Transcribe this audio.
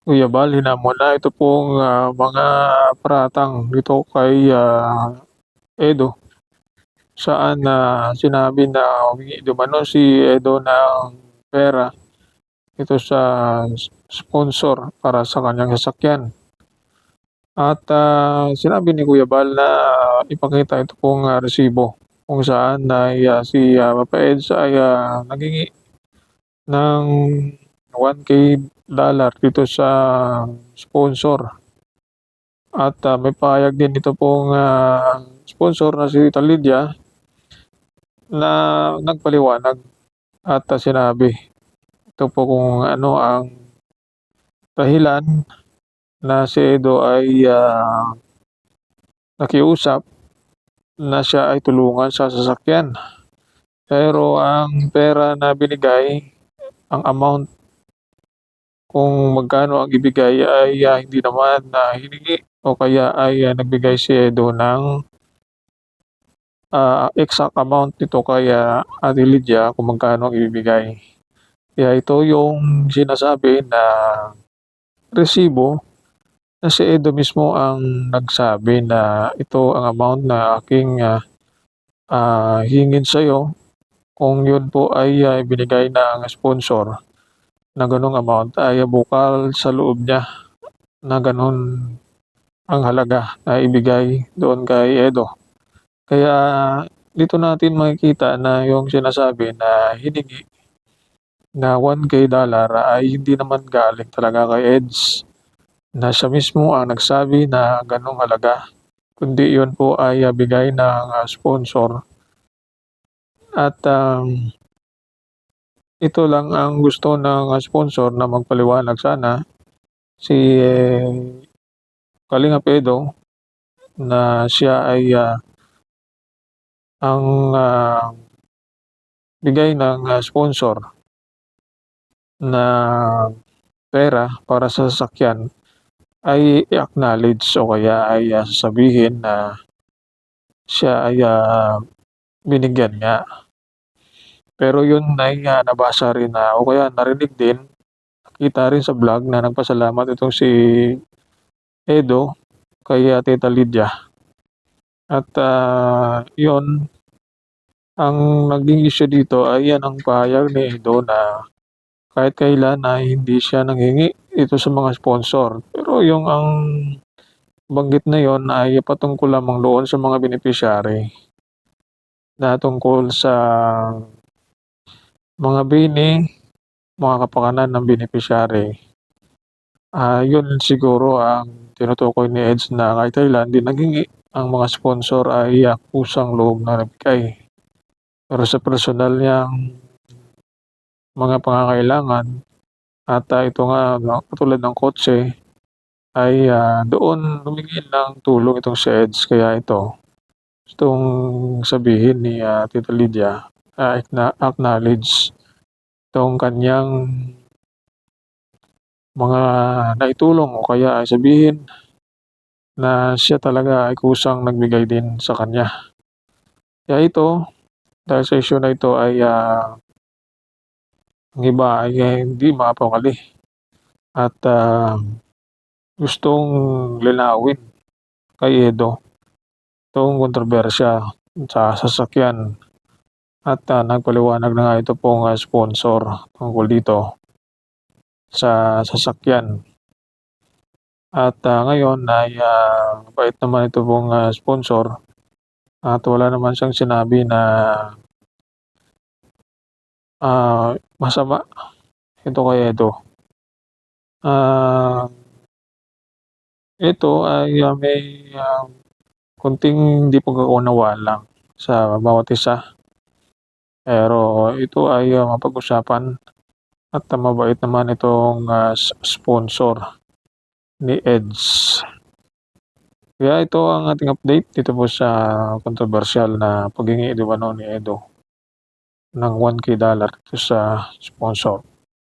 Kuya Bal, hinamon na ito pong mga paratang dito kay Edo, saan sinabi na humingi di umano si Edo ng pera ito sa sponsor para sa kanyang sasakyan. At sinabi ni Kuya Bal na ipakita ito pong resibo kung saan ay si Papa Eds ay naghingi ng 1K dollar dito sa sponsor. At may pahayag din ito pong sponsor na si Tita Lydia na nagpaliwanag at sinabi ito po kung ano ang dahilan na si Edo ay nakiusap na siya ay tulungan sa sasakyan. Pero ang pera na binigay, ang amount kung magkano ang ibigay ay hindi naman hiningi o kaya ay nagbigay si Edo ng exact amount nito kaya Ate Lydia kung magkano ang ibibigay. Kaya ito yung sinasabi na resibo na si Edo mismo ang nagsabi na ito ang amount na aking hingin sa'yo kung yun po ay binigay ng sponsor na ganong amount ay bukal sa loob niya na ganon ang halaga na ibigay doon kay Edo. Kaya dito natin makikita na yung sinasabi na hiningi na 1K dollar ay hindi naman galing talaga kay Eds na siya mismo ang nagsabi na ganong halaga, kundi yun po ay bigay ng sponsor. At ito lang ang gusto ng sponsor na magpaliwanag sana si Kalingap Edo na siya ay ang bigay ng sponsor na pera para sa sasakyan ay i-acknowledge o kaya ay sasabihin na siya ay binigyan nga. Pero yun ay nabasa rin o kaya narinig din, nakita rin sa vlog na nagpasalamat itong si Edo kay Tita Lydia. At yun, ang naging issue dito ay yan ang pahayag ni Edo na kahit kailan ay hindi siya nanghingi ito sa mga sponsor. Pero yung ang banggit na yon ay patungkol lamang doon sa mga beneficiary na tungkol sa mga bini, mga kapakanan ng beneficiary. Yun siguro ang tinutukoy ni Eds na kahit kailan din naghingi ang mga sponsor ay kusang loob na nagbigay. Pero sa personal niyang mga pangangailangan at ito nga katulad ng kotse ay doon humingi ng tulong itong si Eds. Kaya ito gustong sabihin ni Tita Lydia acknowledge itong kanyang mga naitulong o kaya ay sabihin na siya talaga ay kusang nagbigay din sa kanya. Kaya ito, dahil sa issue na ito ay ang iba ay hindi mapakali at gustong linawin kay Edo itong kontrobersya sa sasakyan at nagpaliwanag na nga ito pong sponsor tungkol dito sa sasakyan. At ngayon ay mabait naman ito pong sponsor at wala naman siyang sinabi na masama ito kay Edo. Ito ay may konting hindi pagkakaunawaan lang sa bawat isa. Pero ito ay mapag-usapan at mabait naman itong sponsor ni Eds. Kaya ito ang ating update dito po sa kontrobersyal na paghingi di ba ni Edo ng 1K dollar sa sponsor.